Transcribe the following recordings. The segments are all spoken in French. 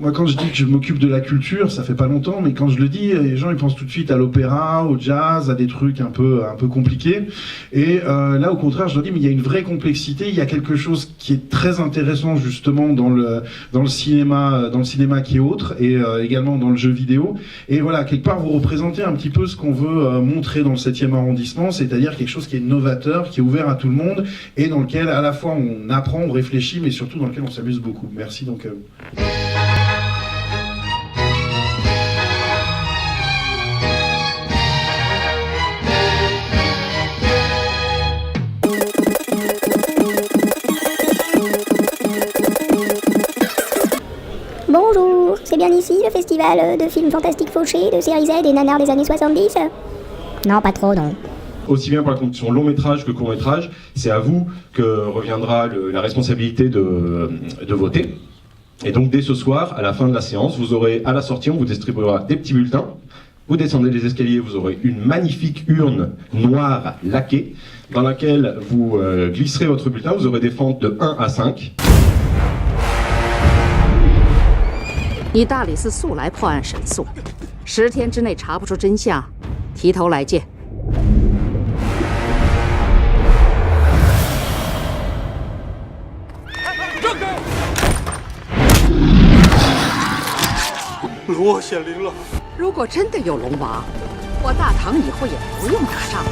Moi, quand je dis que je m'occupe de la culture, ça fait pas longtemps, mais quand je le dis, les gens ils pensent tout de suite à l'opéra, au jazz, à des trucs un peu compliqués. Et là, au contraire, je leur dis, mais il y a une vraie complexité. Il y a quelque chose qui est très intéressant justement dans le cinéma qui est autre, et également dans le jeu vidéo. Et voilà, quelque part, vous représentez un petit peu ce qu'on veut montrer dans le 7e arrondissement, c'est-à-dire quelque chose qui est novateur, qui est ouvert à tout le monde, et dans lequel à la fois on apprend, on réfléchit, mais surtout dans lequel on s'amuse beaucoup. Merci donc à vous. Bonjour, c'est bien ici le festival de films fantastiques fauchés, de séries Z et nanars des années 70 ? Non, pas trop, non. Aussi bien pour la compétition long métrage que court métrage, c'est à vous que reviendra la responsabilité de voter. Et donc dès ce soir, à la fin de la séance, vous aurez à la sortie, on vous distribuera des petits bulletins. Vous descendez les escaliers, vous aurez une magnifique urne noire laquée dans laquelle vous glisserez votre bulletin. Vous aurez des fentes de 1 à 5. 你大理寺速来破案申诉，10天之内查不出真相，提头来见。让开！龙王显灵了。如果真的有龙王，我大唐以后也不用打仗了。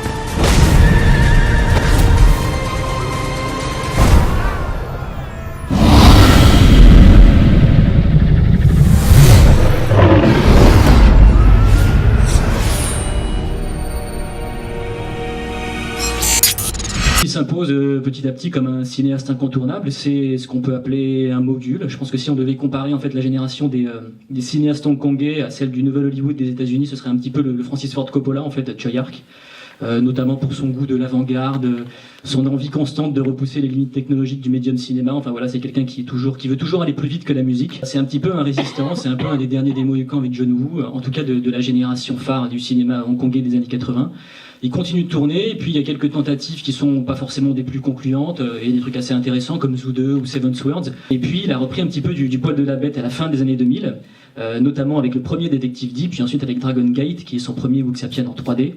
Il s'impose petit à petit comme un cinéaste incontournable, c'est ce qu'on peut appeler un mogul. Je pense que si on devait comparer en fait la génération des cinéastes hongkongais à celle du Nouvel Hollywood des États-Unis, ce serait un petit peu le Francis Ford Coppola en fait, Choi Ark, notamment pour son goût de l'avant-garde, son envie constante de repousser les limites technologiques du médium cinéma. Enfin voilà, c'est quelqu'un qui veut toujours aller plus vite que la musique. C'est un petit peu un résistant, c'est un peu un des derniers des Mohicans avec John Woo, en tout cas de la génération phare du cinéma hongkongais des années 80. Il continue de tourner, et puis il y a quelques tentatives qui sont pas forcément des plus concluantes, et des trucs assez intéressants comme Zoo 2 ou Seven Swords. Et puis il a repris un petit peu du poil de la bête à la fin des années 2000, notamment avec le premier Détective D, puis ensuite avec Dragon Gate, qui est son premier Wuxiapian en 3D.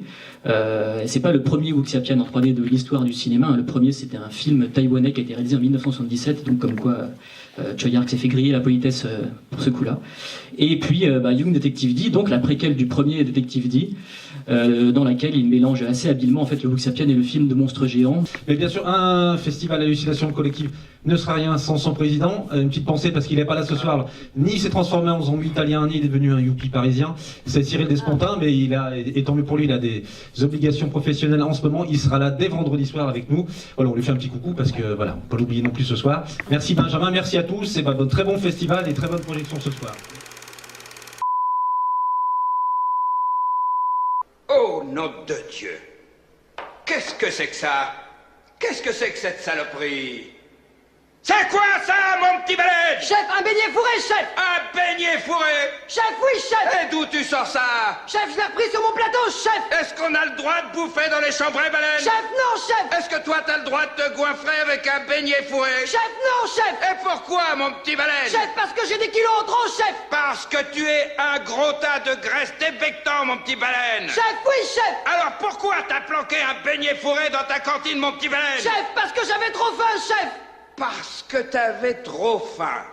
C'est pas le premier Wuxiapian en 3D de l'histoire du cinéma, hein. Le premier c'était un film taïwanais qui a été réalisé en 1977, donc comme quoi Choi Ark s'est fait griller la politesse pour ce coup-là. Et puis Young Detective D, donc la préquelle du premier Detective D, dans laquelle il mélange assez habilement en fait le Wuxiapian et le film de monstres géants. Mais bien sûr, un festival hallucination collective ne sera rien sans son président. Une petite pensée parce qu'il n'est pas là ce soir. Ni il s'est transformé en zombie italien, ni il est devenu un youpi parisien. C'est Cyril Despontins, mais et tant mieux pour lui, il a des obligations professionnelles en ce moment. Il sera là dès vendredi soir avec nous. Voilà, on lui fait un petit coucou parce que voilà, on ne peut pas l'oublier non plus ce soir. Merci Benjamin, merci à tous. C'est un très bon festival et très bonne projection ce soir. Oh, nom de Dieu! Qu'est-ce que c'est que ça? Qu'est-ce que c'est que cette saloperie? C'est quoi ça, mon petit balai? Chef, un beignet fourré, chef! Un beignet fourré? Chef, oui, chef! Et d'où tu sors ça? Chef, je l'ai pris sur mon plateau, chef! Est-ce qu'on a le droit de bouffer dans les chambrées baleines? Chef, non, chef! Est-ce que toi t'as le droit de te goinfrer avec un beignet fourré? Chef, non, chef! Et pourquoi, mon petit baleine? Chef, parce que j'ai des kilos en trop, chef! Parce que tu es un gros tas de graisse débectant, mon petit baleine! Chef, oui, chef! Alors pourquoi t'as planqué un beignet fourré dans ta cantine, mon petit baleine? Chef, parce que j'avais trop faim, chef! Parce que t'avais trop faim.